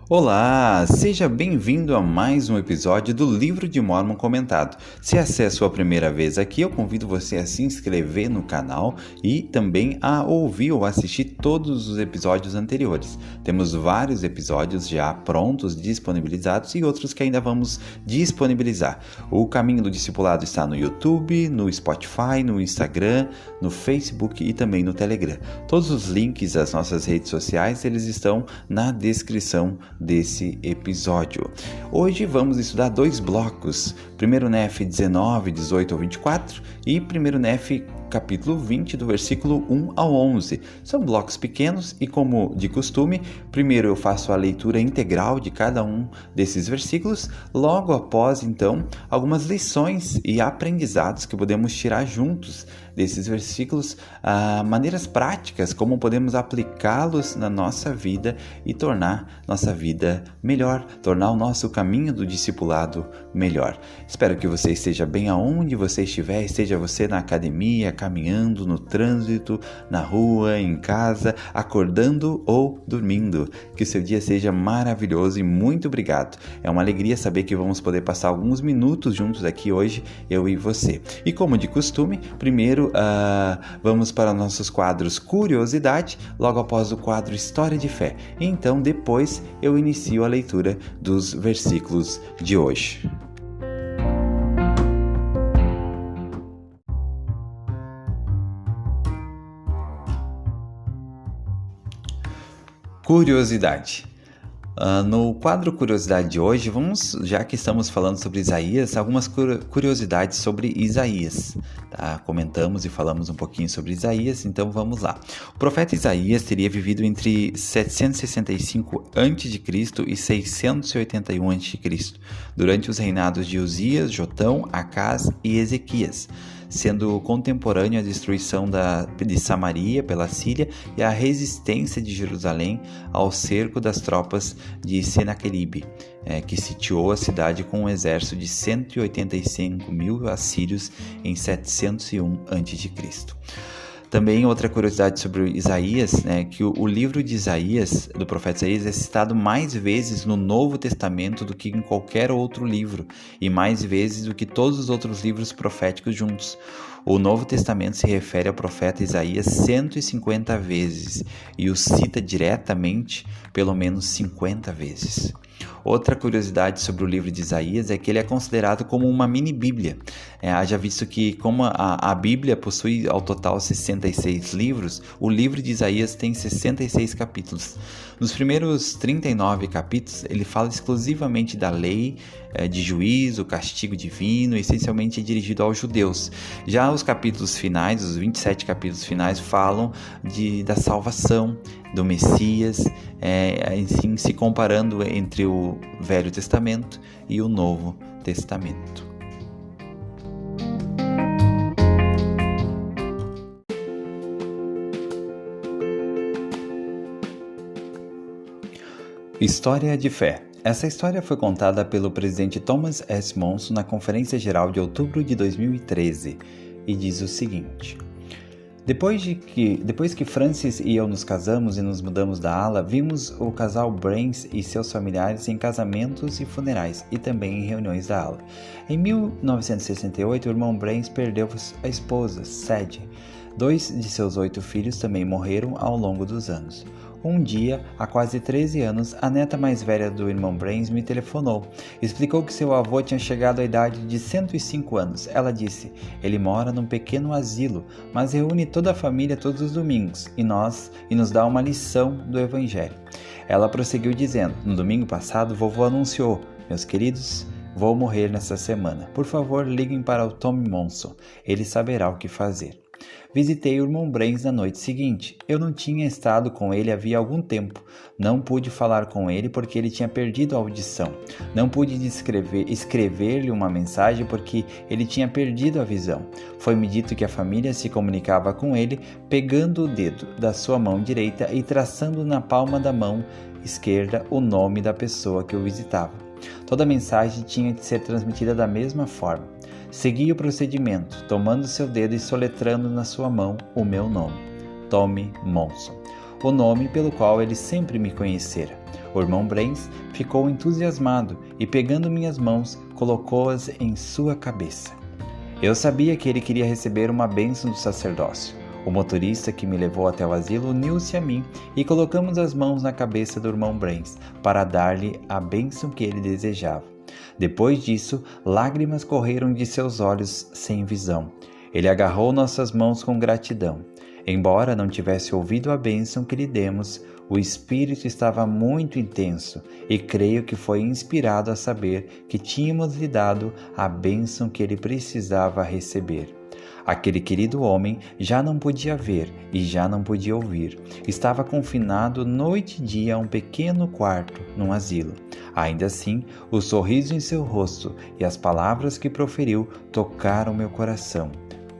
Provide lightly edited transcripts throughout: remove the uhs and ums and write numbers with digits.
Olá, seja bem-vindo a mais um episódio do Livro de Mórmon Comentado. Se essa é a sua primeira vez aqui, eu convido você a se inscrever no canal e também a ouvir ou assistir todos os episódios anteriores. Temos vários episódios já prontos, disponibilizados e outros que ainda vamos disponibilizar. O Caminho do Discipulado está no YouTube, no Spotify, no Instagram, no Facebook e também no Telegram. Todos os links às nossas redes sociais, eles estão na descrição desse episódio. Hoje vamos estudar dois blocos, primeiro Nef 19, 18 ao 24 e primeiro Nef capítulo 20, do versículo 1 ao 11. São blocos pequenos e, como de costume, primeiro eu faço a leitura integral de cada um desses versículos, logo após, então, algumas lições e aprendizados que podemos tirar juntos desses versículos, maneiras práticas, como podemos aplicá-los na nossa vida e tornar nossa vida melhor, tornar o nosso caminho do discipulado melhor. Espero que você esteja bem aonde você estiver, esteja você na academia, caminhando, no trânsito, na rua, em casa, acordando ou dormindo. Que o seu dia seja maravilhoso e muito obrigado. É uma alegria saber que vamos poder passar alguns minutos juntos aqui hoje, eu e você. E como de costume, primeiro vamos para nossos quadros Curiosidade, logo após o quadro História de Fé. E então depois eu inicio a leitura dos versículos de hoje. Curiosidade. No quadro Curiosidade de hoje, já que estamos falando sobre Isaías, algumas curiosidades sobre Isaías. Tá? Comentamos e falamos um pouquinho sobre Isaías, então vamos lá. O profeta Isaías teria vivido entre 765 a.C. e 681 a.C., durante os reinados de Uzias, Jotão, Acás e Ezequias, sendo contemporâneo à destruição de Samaria pela Síria e à resistência de Jerusalém ao cerco das tropas de Senaqueribe, que sitiou a cidade com um exército de 185 mil assírios em 701 a.C. Também outra curiosidade sobre Isaías, que o livro de Isaías, do profeta Isaías, é citado mais vezes no Novo Testamento do que em qualquer outro livro, e mais vezes do que todos os outros livros proféticos juntos. O Novo Testamento se refere ao profeta Isaías 150 vezes e o cita diretamente pelo menos 50 vezes. Outra curiosidade sobre o livro de Isaías é que ele é considerado como uma mini-bíblia. Haja visto que, como a Bíblia possui ao total 66 livros, o livro de Isaías tem 66 capítulos. Nos primeiros 39 capítulos, ele fala exclusivamente da lei, de juízo, castigo divino, essencialmente dirigido aos judeus. Já os capítulos finais, os 27 capítulos finais, falam da salvação, do Messias, assim, se comparando entre o Velho Testamento e o Novo Testamento. História de Fé. Essa história foi contada pelo presidente Thomas S. Monson na Conferência Geral de outubro de 2013 e diz o seguinte: Depois que Francis e eu nos casamos e nos mudamos da ala, vimos o casal Brains e seus familiares em casamentos e funerais e também em reuniões da ala. Em 1968, o irmão Brains perdeu a esposa, Sadie. 2 de seus 8 filhos também morreram ao longo dos anos. Um dia, há quase 13 anos, a neta mais velha do irmão Brains me telefonou. Explicou que seu avô tinha chegado à idade de 105 anos. Ela disse: ele mora num pequeno asilo, mas reúne toda a família todos os domingos e nos dá uma lição do Evangelho. Ela prosseguiu dizendo: no domingo passado, vovô anunciou: meus queridos, vou morrer nesta semana. Por favor, liguem para o Tom Monson. Ele saberá o que fazer. Visitei o irmão Brains na noite seguinte. Eu não tinha estado com ele havia algum tempo. Não pude falar com ele porque ele tinha perdido a audição. Não pude escrever-lhe uma mensagem porque ele tinha perdido a visão. Foi-me dito que a família se comunicava com ele pegando o dedo da sua mão direita e traçando na palma da mão esquerda o nome da pessoa que o visitava. Toda a mensagem tinha de ser transmitida da mesma forma. Segui o procedimento, tomando seu dedo e soletrando na sua mão o meu nome, Tommy Monson. o nome pelo qual ele sempre me conhecera. O irmão Brains ficou entusiasmado e, pegando minhas mãos, colocou-as em sua cabeça. Eu sabia que ele queria receber uma bênção do sacerdócio. O motorista que me levou até o asilo uniu-se a mim e colocamos as mãos na cabeça do irmão Brains para dar-lhe a bênção que ele desejava. Depois disso, lágrimas correram de seus olhos sem visão. Ele agarrou nossas mãos com gratidão. Embora não tivesse ouvido a bênção que lhe demos, o espírito estava muito intenso e creio que foi inspirado a saber que tínhamos lhe dado a bênção que ele precisava receber. Aquele querido homem já não podia ver e já não podia ouvir. Estava confinado noite e dia a um pequeno quarto num asilo. Ainda assim, o sorriso em seu rosto e as palavras que proferiu tocaram meu coração.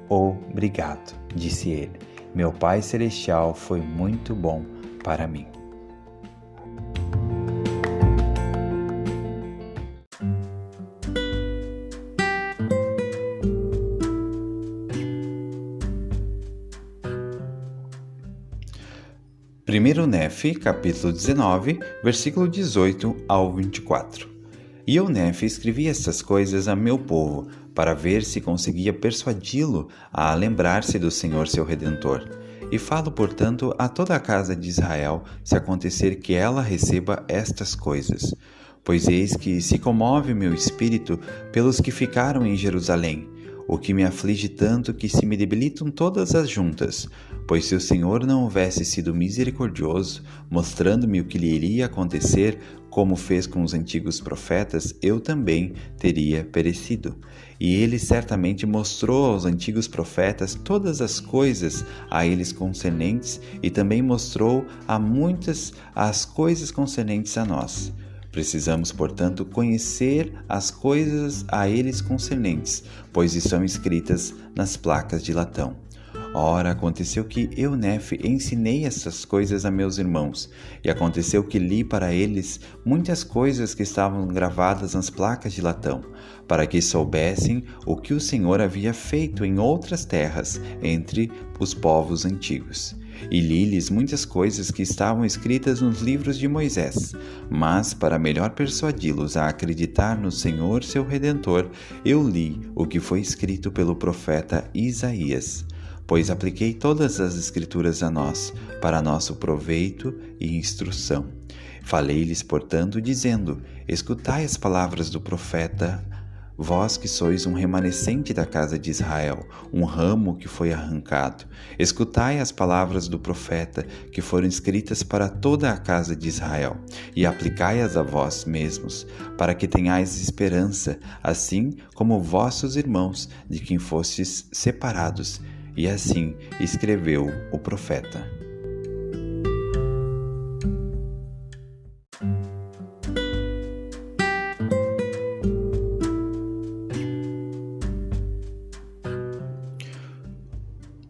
Obrigado, disse ele. Meu Pai Celestial foi muito bom para mim. Primeiro Nefe, capítulo 19, versículo 18 ao 24. E eu, Nefe, escrevi estas coisas a meu povo, para ver se conseguia persuadi-lo a lembrar-se do Senhor seu Redentor. E falo, portanto, a toda a casa de Israel, se acontecer que ela receba estas coisas. Pois eis que se comove meu espírito pelos que ficaram em Jerusalém, o que me aflige tanto que se me debilitam todas as juntas. Pois se o Senhor não houvesse sido misericordioso, mostrando-me o que lhe iria acontecer, como fez com os antigos profetas, eu também teria perecido. E ele certamente mostrou aos antigos profetas todas as coisas a eles concernentes, e também mostrou a muitas as coisas concernentes a nós. Precisamos, portanto, conhecer as coisas a eles concernentes, pois estão escritas nas placas de latão. Ora, aconteceu que eu, Nefe, ensinei essas coisas a meus irmãos, e aconteceu que li para eles muitas coisas que estavam gravadas nas placas de latão, para que soubessem o que o Senhor havia feito em outras terras, entre os povos antigos. E li-lhes muitas coisas que estavam escritas nos livros de Moisés, mas para melhor persuadi-los a acreditar no Senhor seu Redentor, eu li o que foi escrito pelo profeta Isaías. Pois apliquei todas as Escrituras a nós, para nosso proveito e instrução. Falei-lhes, portanto, dizendo: escutai as palavras do profeta, vós que sois um remanescente da casa de Israel, um ramo que foi arrancado. Escutai as palavras do profeta, que foram escritas para toda a casa de Israel, e aplicai-as a vós mesmos, para que tenhais esperança, assim como vossos irmãos, de quem fostes separados. E assim escreveu o profeta.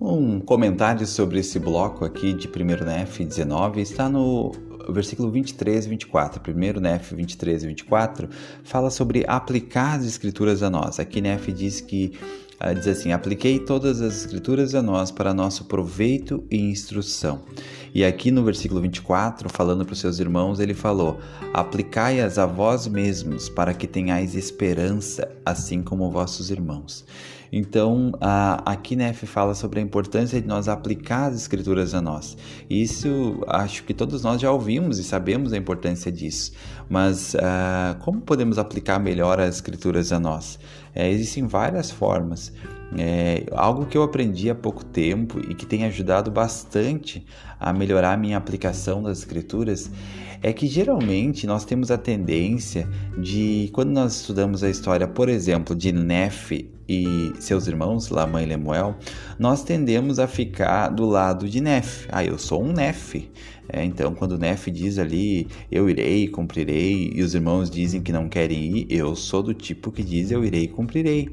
Um comentário sobre esse bloco aqui de 1 Nefe 19 está no versículo 23 e 24. 1 Nefe 23 e 24 fala sobre aplicar as escrituras a nós. Aqui Nefe diz assim: apliquei todas as escrituras a nós para nosso proveito e instrução. E aqui no versículo 24, falando para os seus irmãos, ele falou: aplicai-as a vós mesmos, para que tenhais esperança, assim como vossos irmãos. Então, aqui Nefe fala sobre a importância de nós aplicar as escrituras a nós. Isso, acho que todos nós já ouvimos e sabemos a importância disso. Mas como podemos aplicar melhor as escrituras a nós? Existem várias formas. Algo que eu aprendi há pouco tempo e que tem ajudado bastante a melhorar a minha aplicação das escrituras é que geralmente nós temos a tendência de, quando nós estudamos a história, por exemplo, de Nefe e seus irmãos, Lamã e Lemuel, nós tendemos a ficar do lado de Nefe. Eu sou um Nefe. Então, quando Nefe diz ali, eu irei, cumprirei, e os irmãos dizem que não querem ir, eu sou do tipo que diz, eu irei e cumprirei.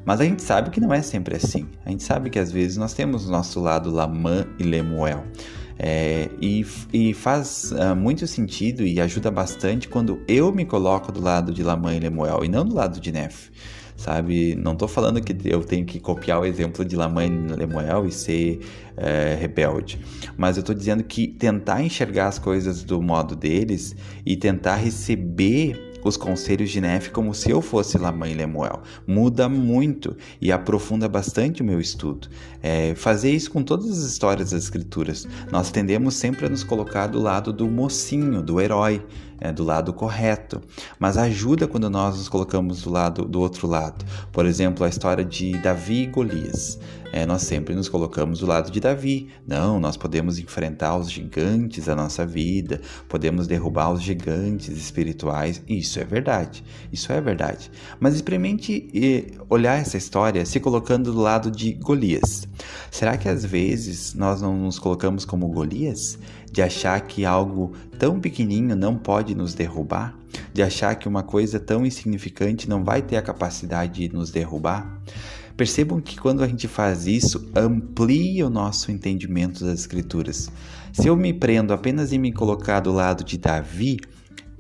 Mas a gente sabe que não é sempre assim. A gente sabe que às vezes nós temos do nosso lado Lamã e Lemuel. E faz muito sentido e ajuda bastante quando eu me coloco do lado de Lamã e Lemuel e não do lado de Nefe. sabe? Não tô falando que eu tenho que copiar o exemplo de Lamã e Lemuel e ser rebelde, mas eu tô dizendo que tentar enxergar as coisas do modo deles e tentar receber os conselhos de Nefe como se eu fosse Lamã e Lemuel muda muito e aprofunda bastante o meu estudo. Fazer isso com todas as histórias das escrituras. Nós tendemos sempre a nos colocar do lado do mocinho, do herói, do lado correto, mas ajuda quando nós nos colocamos do outro lado. Por exemplo, a história de Davi e Golias. Nós sempre nos colocamos do lado de Davi. Não, nós podemos enfrentar os gigantes da nossa vida, podemos derrubar os gigantes espirituais. Isso é verdade, isso é verdade. Mas experimente olhar essa história se colocando do lado de Golias. Será que às vezes nós não nos colocamos como Golias? De achar que algo tão pequenininho não pode nos derrubar? De achar que uma coisa tão insignificante não vai ter a capacidade de nos derrubar? Percebam que quando a gente faz isso, amplia o nosso entendimento das Escrituras. Se eu me prendo apenas em me colocar do lado de Davi,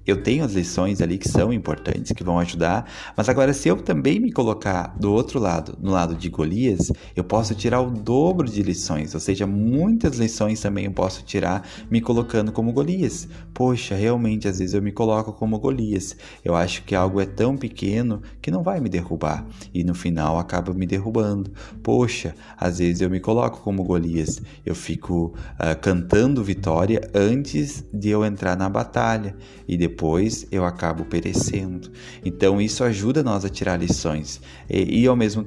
eu tenho as lições ali que são importantes, que vão ajudar, mas agora se eu também me colocar do outro lado, no lado de Golias, eu posso tirar o dobro de lições, ou seja, muitas lições também eu posso tirar me colocando como Golias. Poxa, realmente às vezes eu me coloco como Golias, eu acho que algo é tão pequeno que não vai me derrubar, e no final acaba me derrubando. Poxa, às vezes eu me coloco como Golias, eu fico cantando vitória antes de eu entrar na batalha, e depois eu acabo perecendo. Então isso ajuda nós a tirar lições. E ao mesmo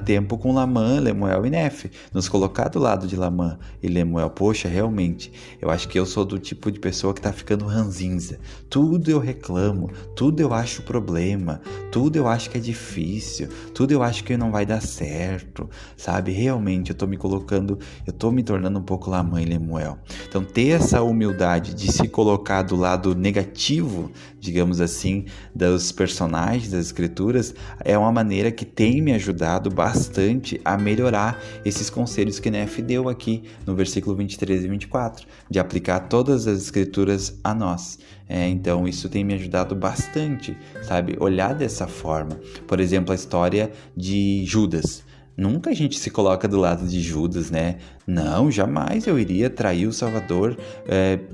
tempo com Lamã, Lemuel e Nefe. Nos colocar do lado de Lamã e Lemuel. Poxa, realmente, eu acho que eu sou do tipo de pessoa que está ficando ranzinza. Tudo eu reclamo, tudo eu acho problema, tudo eu acho que é difícil, tudo eu acho que não vai dar certo, sabe? Realmente eu tô me tornando um pouco Lamã e Lemuel. Então ter essa humildade de se colocar do lado negativo, digamos assim, dos personagens das escrituras, é uma maneira que tem me ajudado bastante a melhorar esses conselhos que Nefe deu aqui no versículo 23 e 24, de aplicar todas as escrituras a nós. Então isso tem me ajudado bastante, sabe? Olhar dessa forma. Por exemplo, a história de Judas. Nunca a gente se coloca do lado de Judas, né? Não, jamais eu iria trair o Salvador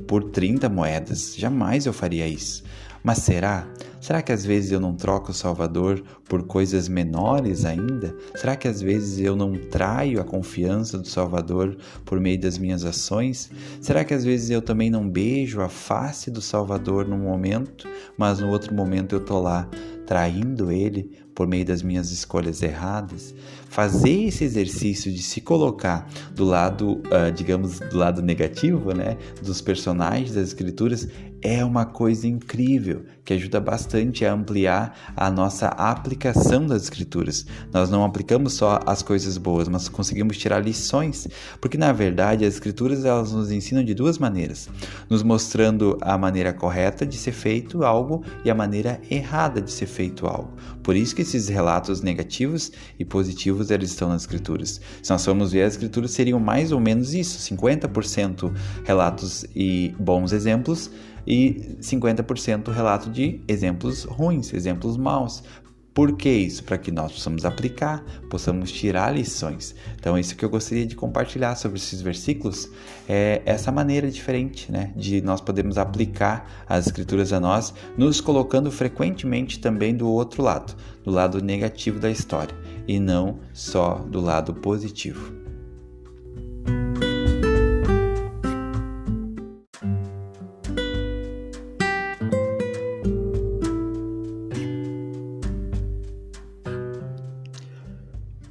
por 30 moedas. Jamais eu faria isso. Mas será? Será que às vezes eu não troco o Salvador por coisas menores ainda? Será que às vezes eu não traio a confiança do Salvador por meio das minhas ações? Será que às vezes eu também não beijo a face do Salvador num momento, mas no outro momento eu tô lá traindo ele por meio das minhas escolhas erradas? Fazer esse exercício de se colocar do lado, digamos, do lado negativo, né, dos personagens das escrituras, é uma coisa incrível, que ajuda bastante a ampliar a nossa aplicação das escrituras. Nós não aplicamos só as coisas boas, mas conseguimos tirar lições, porque na verdade as escrituras elas nos ensinam de duas maneiras, nos mostrando a maneira correta de ser feito algo e a maneira errada de ser feito algo. Por isso que esses relatos negativos e positivos eles estão nas escrituras. Se nós formos ver, as escrituras seriam mais ou menos isso, 50% relatos e bons exemplos, e 50% relato de exemplos ruins, exemplos maus. Por que isso? Para que nós possamos aplicar, possamos tirar lições. Então, isso que eu gostaria de compartilhar sobre esses versículos é essa maneira diferente, né, de nós podermos aplicar as escrituras a nós, nos colocando frequentemente também do outro lado, do lado negativo da história, e não só do lado positivo.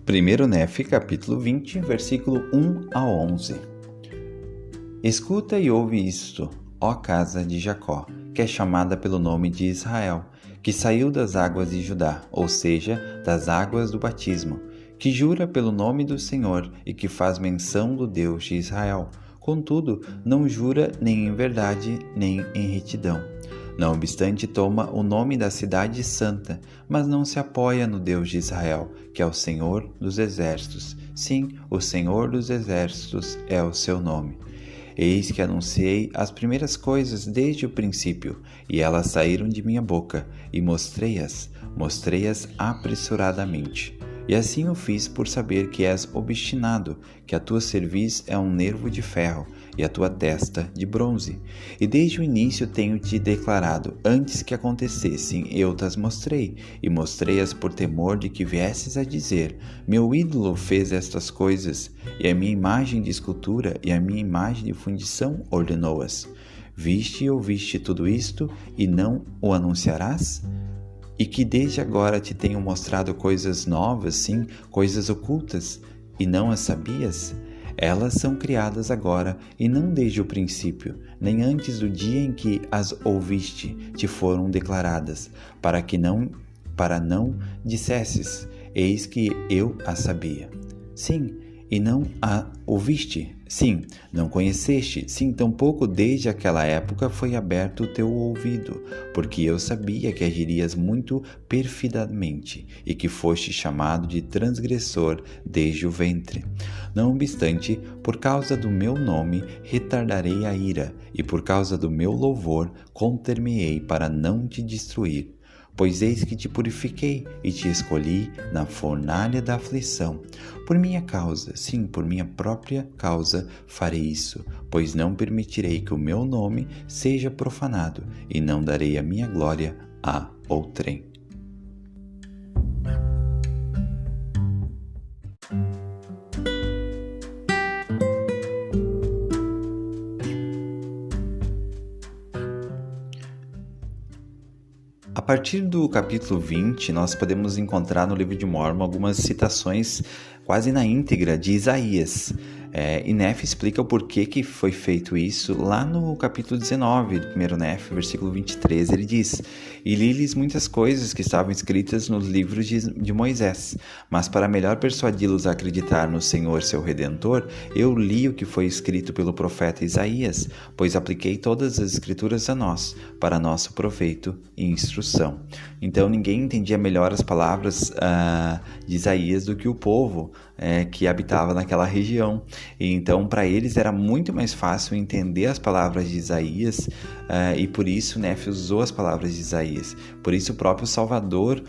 Primeiro Nefe, capítulo 20, versículo 1 a 11. Escuta e ouve isto, ó casa de Jacó, que é chamada pelo nome de Israel, que saiu das águas de Judá, ou seja, das águas do batismo, que jura pelo nome do Senhor e que faz menção do Deus de Israel. Contudo, não jura nem em verdade, nem em retidão. Não obstante, toma o nome da cidade santa, mas não se apoia no Deus de Israel, que é o Senhor dos exércitos. Sim, o Senhor dos exércitos é o seu nome. Eis que anunciei as primeiras coisas desde o princípio, e elas saíram de minha boca, e mostrei-as. mostrei-as apressuradamente. E assim o fiz por saber que és obstinado, que a tua cerviz é um nervo de ferro e a tua testa de bronze. E desde o início tenho-te declarado, antes que acontecessem, eu tas mostrei, e mostrei-as por temor de que viesses a dizer, meu ídolo fez estas coisas, e a minha imagem de escultura e a minha imagem de fundição ordenou-as. Viste e ouviste tudo isto, e não o anunciarás? E que desde agora te tenho mostrado coisas novas, sim, coisas ocultas, e não as sabias? Elas são criadas agora, e não desde o princípio, nem antes do dia em que as ouviste, te foram declaradas, para não dissesses, eis que eu as sabia. Sim, e não a ouviste? Sim, não conheceste? Sim, tampouco desde aquela época foi aberto o teu ouvido, porque eu sabia que agirias muito perfidamente e que foste chamado de transgressor desde o ventre. Não obstante, por causa do meu nome, retardarei a ira, e por causa do meu louvor, conter-me-ei para não te destruir. Pois eis que te purifiquei e te escolhi na fornalha da aflição. Por minha causa, sim, por minha própria causa, farei isso, pois não permitirei que o meu nome seja profanado e não darei a minha glória a outrem. A partir do capítulo 20, nós podemos encontrar no livro de Mórmon algumas citações quase na íntegra de Isaías. E Nefe explica o porquê que foi feito isso lá no capítulo 19 do primeiro Nefe, versículo 23. Ele diz, e li-lhes muitas coisas que estavam escritas nos livros de Moisés, mas para melhor persuadi-los a acreditar no Senhor seu Redentor, eu li o que foi escrito pelo profeta Isaías, pois apliquei todas as escrituras a nós, para nosso proveito e instrução. Então ninguém entendia melhor as palavras de Isaías do que o povo que habitava naquela região. E então para eles era muito mais fácil entender as palavras de Isaías e por isso Nefe usou as palavras de Isaías. Por isso o próprio Salvador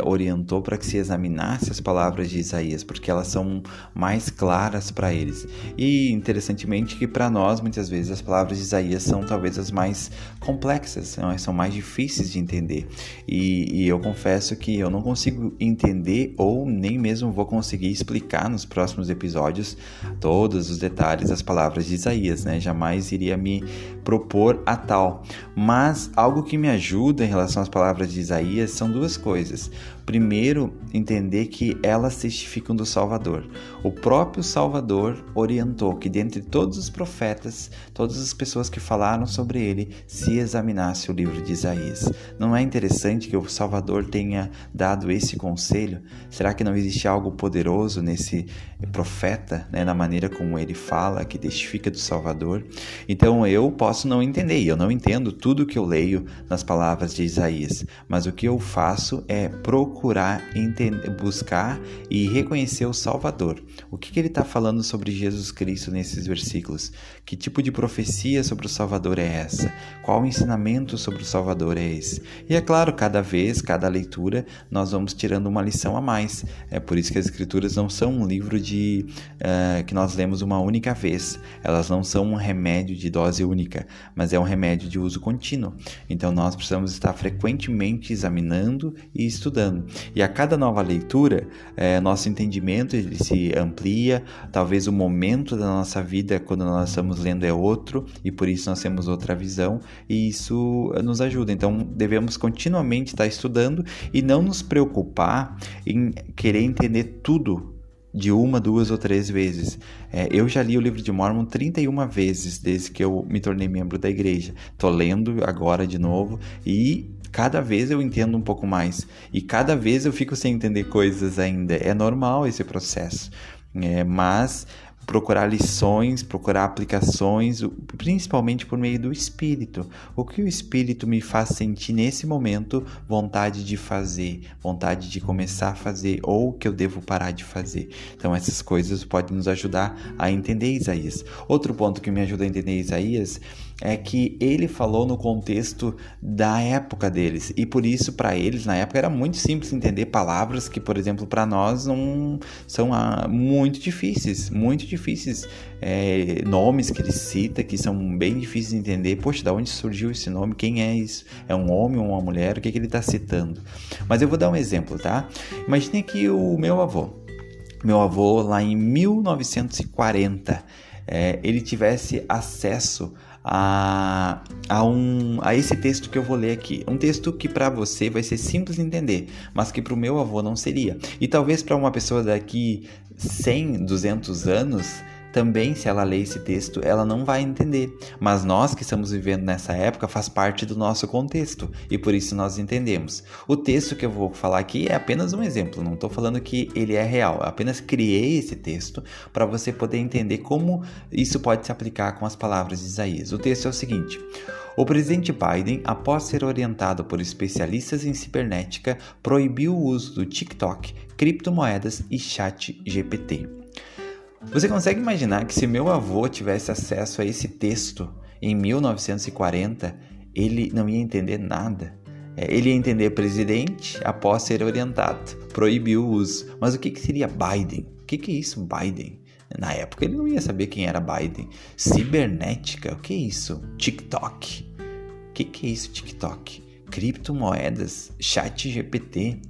orientou para que se examinasse as palavras de Isaías, porque elas são mais claras para eles. E interessantemente que para nós muitas vezes as palavras de Isaías são talvez as mais complexas, são mais difíceis de entender. E eu confesso que eu não consigo entender ou nem mesmo vou conseguir explicar nos próximos episódios todos os detalhes das palavras de Isaías, né? Jamais iria me propor a tal. Mas algo que me ajuda em relação às palavras de Isaías são duas coisas. Primeiro, entender que elas testificam do Salvador. O próprio Salvador orientou que dentre todos os profetas, todas as pessoas que falaram sobre ele, se examinasse o livro de Isaías. Não é interessante que o Salvador tenha dado esse conselho? Será que não existe algo poderoso nesse profeta, né, na maneira como ele fala, que testifica do Salvador? Então eu posso não entender, eu não entendo tudo que eu leio nas palavras de Isaías, mas o que eu faço é procurar entender, buscar e reconhecer o Salvador. O que ele está falando sobre Jesus Cristo nesses versículos? Que tipo de profecia sobre o Salvador é essa? Qual o ensinamento sobre o Salvador é esse? E é claro, cada vez, cada leitura, nós vamos tirando uma lição a mais. É por isso que as Escrituras não são um livro que nós lemos uma única vez. Elas não são um remédio de dose única, mas é um remédio de uso contínuo. Então nós precisamos estar frequentemente examinando e estudando. E a cada nova leitura, nosso entendimento ele se amplia, talvez o momento da nossa vida quando nós estamos lendo é outro, e por isso nós temos outra visão, e isso nos ajuda. Então devemos continuamente estar estudando e não nos preocupar em querer entender tudo de uma, duas ou três vezes. Eu já li o livro de Mórmon 31 vezes desde que eu me tornei membro da igreja. Estou lendo agora de novo e cada vez eu entendo um pouco mais. E cada vez eu fico sem entender coisas ainda. É normal esse processo. Mas procurar lições, procurar aplicações, principalmente por meio do Espírito. O que o Espírito me faz sentir nesse momento, vontade de fazer, vontade de começar a fazer, ou que eu devo parar de fazer. Então essas coisas podem nos ajudar a entender Isaías. Outro ponto que me ajuda a entender Isaías é que ele falou no contexto da época deles, e por isso para eles na época era muito simples entender palavras que, por exemplo, para nós não são muito difíceis, nomes que ele cita que são bem difíceis de entender. Poxa, de onde surgiu esse nome? Quem é isso? É um homem ou uma mulher? O que ele está citando? Mas eu vou dar um exemplo, tá? Imagine que o meu avô lá em 1940, ele tivesse acesso a esse texto que eu vou ler aqui. Um texto que para você vai ser simples de entender, mas que para o meu avô não seria. E talvez para uma pessoa daqui 100, 200 anos, também, se ela ler esse texto, ela não vai entender. Mas nós que estamos vivendo nessa época faz parte do nosso contexto e por isso nós entendemos. O texto que eu vou falar aqui é apenas um exemplo, não estou falando que ele é real. Eu apenas criei esse texto para você poder entender como isso pode se aplicar com as palavras de Isaías. O texto é o seguinte: o presidente Biden, após ser orientado por especialistas em cibernética, proibiu o uso do TikTok, criptomoedas e ChatGPT. Você consegue imaginar que se meu avô tivesse acesso a esse texto em 1940, ele não ia entender nada? Ele ia entender presidente após ser orientado, proibiu o uso. Mas o que seria Biden? O que é isso, Biden? Na época ele não ia saber quem era Biden. Cibernética, o que é isso? TikTok. O que é isso, TikTok? Criptomoedas, ChatGPT.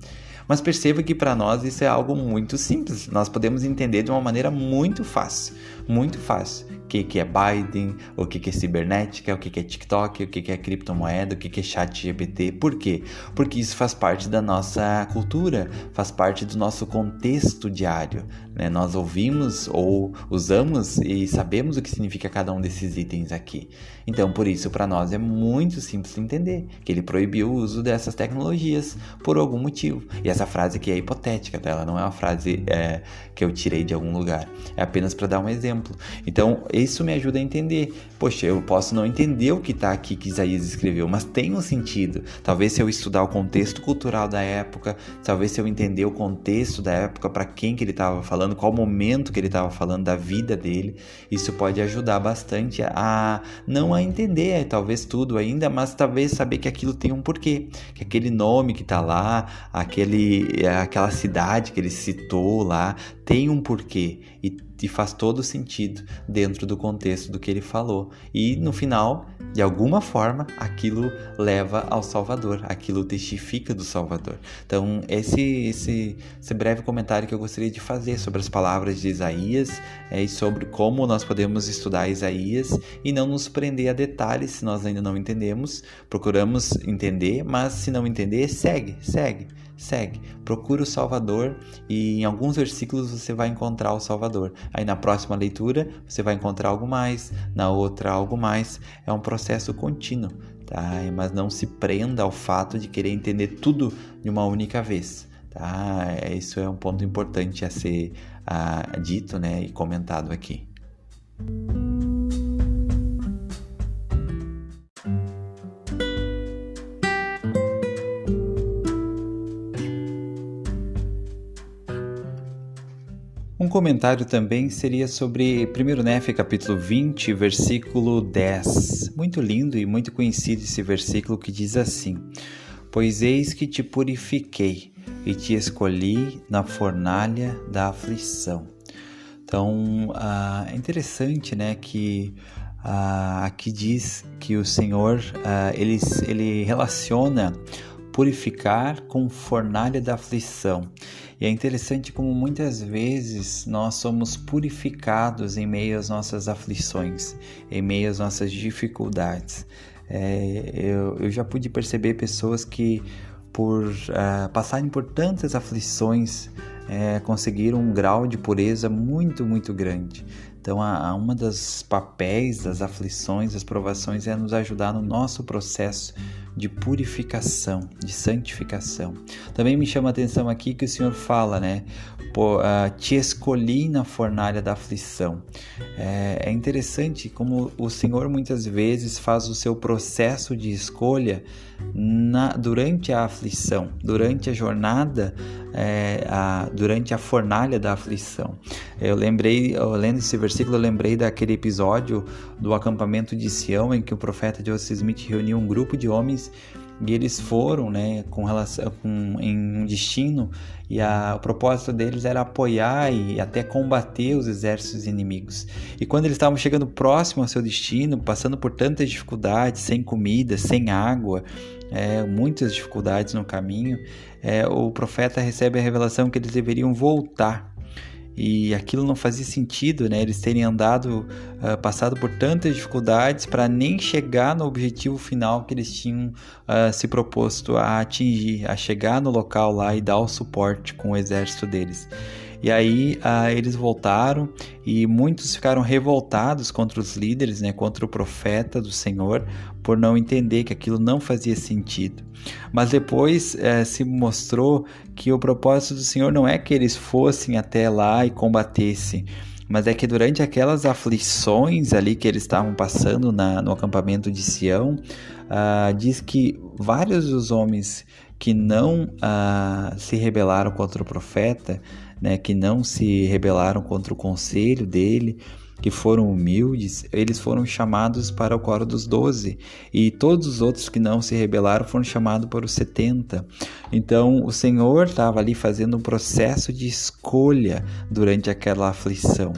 Mas perceba que para nós isso é algo muito simples. Nós podemos entender de uma maneira muito fácil. Muito fácil. O que é Biden, o que é cibernética, o que é TikTok, o que é criptomoeda, o que é ChatGPT. Por quê? Porque isso faz parte da nossa cultura, faz parte do nosso contexto diário, né? Nós ouvimos ou usamos e sabemos o que significa cada um desses itens aqui. Então, por isso, para nós é muito simples de entender que ele proibiu o uso dessas tecnologias por algum motivo. E essa frase aqui é hipotética, tá? Ela não é uma frase que eu tirei de algum lugar. É apenas para dar um exemplo. Então, isso me ajuda a entender. Poxa, eu posso não entender o que está aqui que Isaías escreveu, mas tem um sentido. Talvez se eu estudar o contexto cultural da época, talvez se eu entender o contexto da época, para quem que ele estava falando, qual momento que ele estava falando da vida dele, isso pode ajudar bastante a não a entender talvez tudo ainda, mas talvez saber que aquilo tem um porquê, que aquele nome que está lá, aquela cidade que ele citou lá, tem um porquê e faz todo sentido dentro do contexto do que ele falou. E no final, de alguma forma, aquilo leva ao Salvador, aquilo testifica do Salvador. Então, esse breve comentário que eu gostaria de fazer sobre as palavras de Isaías e sobre como nós podemos estudar Isaías e não nos prender a detalhes se nós ainda não entendemos. Procuramos entender, mas se não entender, segue. Procura o Salvador e em alguns versículos você vai encontrar o Salvador. Aí na próxima leitura você vai encontrar algo mais, na outra algo mais. É um processo contínuo, tá? Mas não se prenda ao fato de querer entender tudo de uma única vez, tá? Isso é um ponto importante a ser dito, né, e comentado aqui. Um comentário também seria sobre 1 Néfia, capítulo 20, versículo 10. Muito lindo e muito conhecido esse versículo que diz assim: pois eis que te purifiquei e te escolhi na fornalha da aflição. Então, é interessante, né, que aqui diz que o Senhor, ele relaciona purificar com fornalha da aflição. E é interessante como muitas vezes nós somos purificados em meio às nossas aflições, em meio às nossas dificuldades. Eu já pude perceber pessoas que, por passarem por tantas aflições, conseguiram um grau de pureza muito, muito grande. Então, uma das papéis das aflições, das provações, é nos ajudar no nosso processo de purificação, de santificação. Também me chama a atenção aqui que o Senhor fala, né? Te escolhi na fornalha da aflição. É interessante como o Senhor muitas vezes faz o seu processo de escolha durante a aflição, durante a jornada, durante a fornalha da aflição. Lendo esse versículo, eu lembrei daquele episódio do acampamento de Sião, em que o profeta Joseph Smith reuniu um grupo de homens e eles foram, né, em um destino, e o propósito deles era apoiar e até combater os exércitos inimigos. E quando eles estavam chegando próximo ao seu destino, passando por tantas dificuldades, sem comida, sem água, muitas dificuldades no caminho, o profeta recebe a revelação que eles deveriam voltar. E aquilo não fazia sentido, né? Eles terem passado por tantas dificuldades para nem chegar no objetivo final que eles tinham se proposto a atingir, a chegar no local lá e dar o suporte com o exército deles. E aí eles voltaram e muitos ficaram revoltados contra os líderes, né, contra o profeta do Senhor, por não entender que aquilo não fazia sentido. Mas depois se mostrou que o propósito do Senhor não é que eles fossem até lá e combatessem, mas é que durante aquelas aflições ali que eles estavam passando no acampamento de Sião, diz que vários dos homens que não se rebelaram contra o profeta, né, que não se rebelaram contra o conselho dele, que foram humildes, eles foram chamados para o coro dos 12, e todos os outros que não se rebelaram foram chamados para os 70. Então o Senhor estava ali fazendo um processo de escolha durante aquela aflição,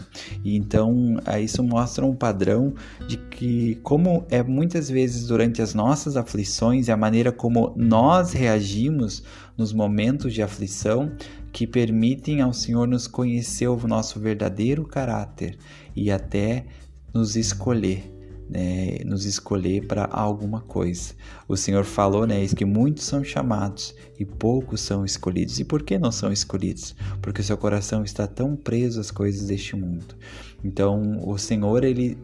e então isso mostra um padrão de que, como muitas vezes durante as nossas aflições, e a maneira como nós reagimos nos momentos de aflição, que permitem ao Senhor nos conhecer o nosso verdadeiro caráter e até nos escolher, né? Nos escolher para alguma coisa. O Senhor falou, né, que muitos são chamados e poucos são escolhidos. E por que não são escolhidos? Porque o seu coração está tão preso às coisas deste mundo. Então, o Senhor, Ele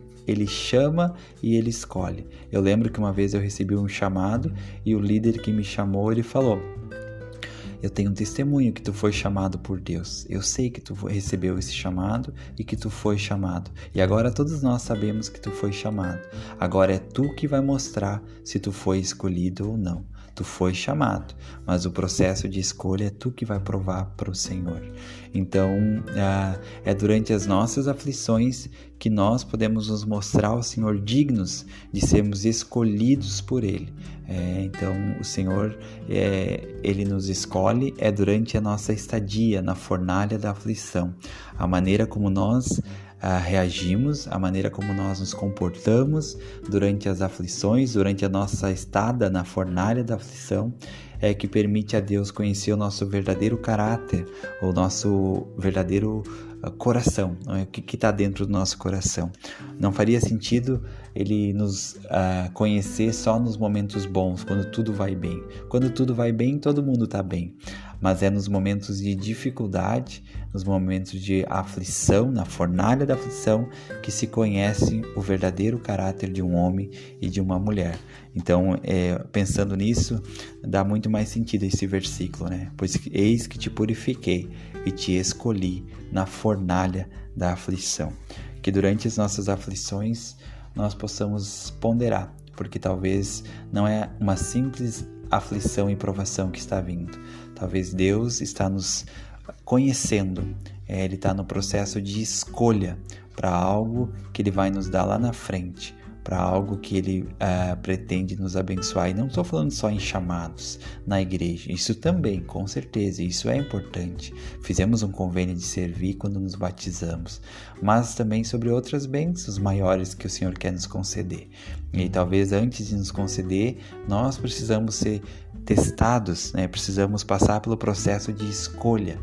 chama e Ele escolhe. Eu lembro que uma vez eu recebi um chamado e o líder que me chamou, ele falou: eu tenho um testemunho que tu foi chamado por Deus. Eu sei que tu recebeu esse chamado e que tu foi chamado. E agora todos nós sabemos que tu foi chamado. Agora é tu que vai mostrar se tu foi escolhido ou não. Tu foi chamado, mas o processo de escolha é tu que vai provar para o Senhor. Então, é durante as nossas aflições que nós podemos nos mostrar ao Senhor dignos de sermos escolhidos por Ele. Então, o Senhor, Ele nos escolhe durante a nossa estadia na fornalha da aflição. A maneira como nós reagimos, a maneira como nós nos comportamos durante as aflições, durante a nossa estada na fornalha da aflição, é que permite a Deus conhecer o nosso verdadeiro caráter, o nosso verdadeiro coração, o que está dentro do nosso coração. Não faria sentido Ele nos conhecer só nos momentos bons, quando tudo vai bem. Quando tudo vai bem, todo mundo está bem. Mas é nos momentos de dificuldade, nos momentos de aflição, na fornalha da aflição, que se conhece o verdadeiro caráter de um homem e de uma mulher. Então, pensando nisso, dá muito mais sentido esse versículo, né? Pois eis que te purifiquei e te escolhi na fornalha da aflição. Que durante as nossas aflições nós possamos ponderar, porque talvez não é uma simples aflição e provação que está vindo. Talvez Deus está nos conhecendo, Ele está no processo de escolha para algo que Ele vai nos dar lá na frente, para algo que Ele pretende nos abençoar. E não estou falando só em chamados na igreja, isso também, com certeza, isso é importante. Fizemos um convênio de servir quando nos batizamos, mas também sobre outras bênçãos maiores que o Senhor quer nos conceder. E talvez antes de nos conceder, nós precisamos ser testados, né? Precisamos passar pelo processo de escolha,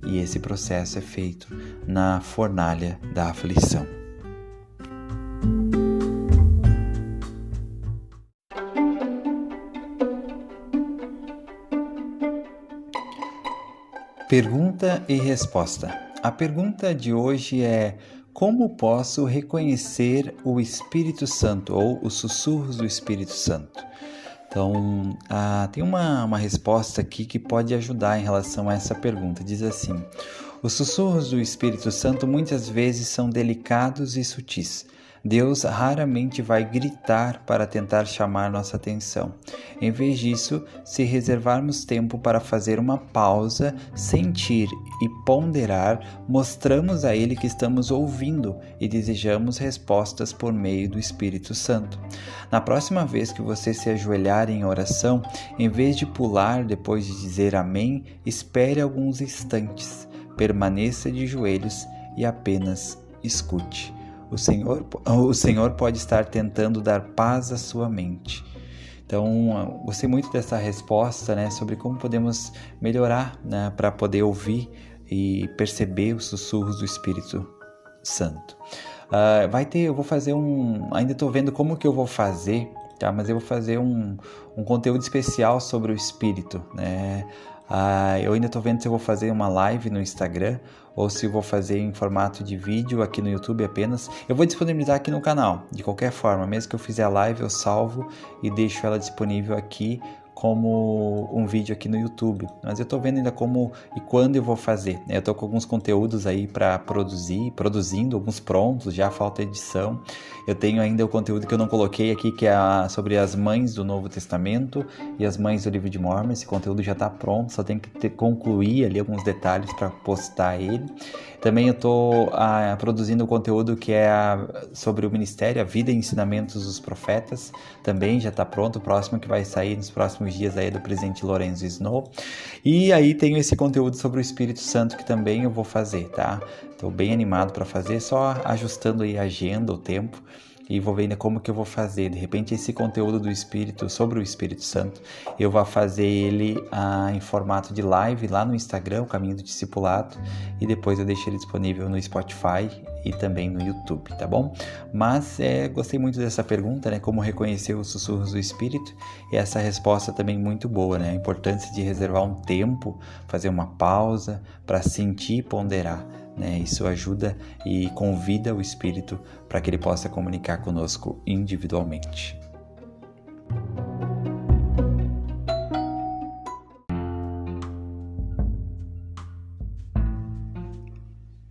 e esse processo é feito na fornalha da aflição. Pergunta e resposta. A pergunta de hoje é: como posso reconhecer o Espírito Santo ou os sussurros do Espírito Santo? Então, tem uma resposta aqui que pode ajudar em relação a essa pergunta. Diz assim: os sussurros do Espírito Santo muitas vezes são delicados e sutis. Deus raramente vai gritar para tentar chamar nossa atenção. Em vez disso, se reservarmos tempo para fazer uma pausa, sentir e ponderar, mostramos a Ele que estamos ouvindo e desejamos respostas por meio do Espírito Santo. Na próxima vez que você se ajoelhar em oração, em vez de pular depois de dizer amém, espere alguns instantes, permaneça de joelhos e apenas escute. O Senhor pode estar tentando dar paz à sua mente. Então, gostei muito dessa resposta, né, sobre como podemos melhorar, né, para poder ouvir e perceber os sussurros do Espírito Santo. Eu vou fazer ainda estou vendo como que eu vou fazer, tá? Mas eu vou fazer um conteúdo especial sobre o Espírito, né? Eu ainda estou vendo se eu vou fazer uma live no Instagram ou se eu vou fazer em formato de vídeo aqui no YouTube apenas. Eu vou disponibilizar aqui no canal, de qualquer forma. Mesmo que eu fizer a live, eu salvo e deixo ela disponível aqui como um vídeo aqui no YouTube. Mas eu estou vendo ainda como e quando eu vou fazer. Eu estou com alguns conteúdos aí para produzindo, alguns prontos, já falta edição. Eu tenho ainda o conteúdo que eu não coloquei aqui, que é sobre as mães do Novo Testamento e as mães do Livro de Mórmon. Esse conteúdo já está pronto, só tem que concluir ali alguns detalhes para postar ele. Também eu estou produzindo o conteúdo que é sobre o ministério, a vida e ensinamentos dos profetas. Também já está pronto, o próximo que vai sair nos próximos dias aí é do presidente Lorenzo Snow. E aí tenho esse conteúdo sobre o Espírito Santo que também eu vou fazer, tá? Estou bem animado para fazer, só ajustando aí a agenda, o tempo. E vou ver ainda como que eu vou fazer. De repente esse conteúdo do Espírito, sobre o Espírito Santo, eu vou fazer ele em formato de live lá no Instagram, o Caminho do Discipulado, e depois eu deixo ele disponível no Spotify e também no YouTube, tá bom? Mas gostei muito dessa pergunta, né? Como reconhecer os sussurros do Espírito, e essa resposta também muito boa, né? A importância de reservar um tempo, fazer uma pausa para sentir e ponderar. Isso ajuda e convida o Espírito para que ele possa comunicar conosco individualmente.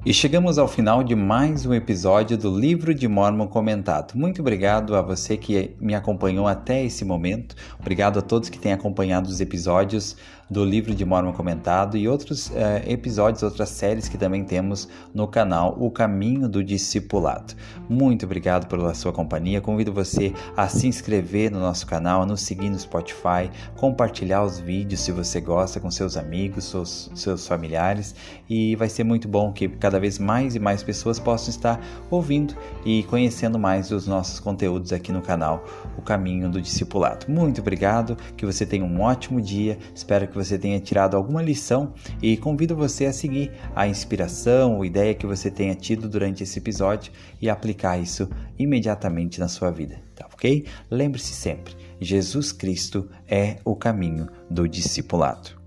E chegamos ao final de mais um episódio do Livro de Mórmon Comentado. Muito obrigado a você que me acompanhou até esse momento. Obrigado a todos que têm acompanhado os episódios do Livro de Mórmon Comentado e outros episódios, outras séries que também temos no canal O Caminho do Discipulado. Muito obrigado pela sua companhia. Convido você a se inscrever no nosso canal, a nos seguir no Spotify, compartilhar os vídeos se você gosta com seus amigos, seus familiares, e vai ser muito bom que cada vez mais e mais pessoas possam estar ouvindo e conhecendo mais os nossos conteúdos aqui no canal O Caminho do Discipulado. Muito obrigado, que você tenha um ótimo dia, espero que você tenha tirado alguma lição e convido você a seguir a inspiração ou ideia que você tenha tido durante esse episódio e aplicar isso imediatamente na sua vida, tá ok? Lembre-se sempre, Jesus Cristo é o caminho do discipulado.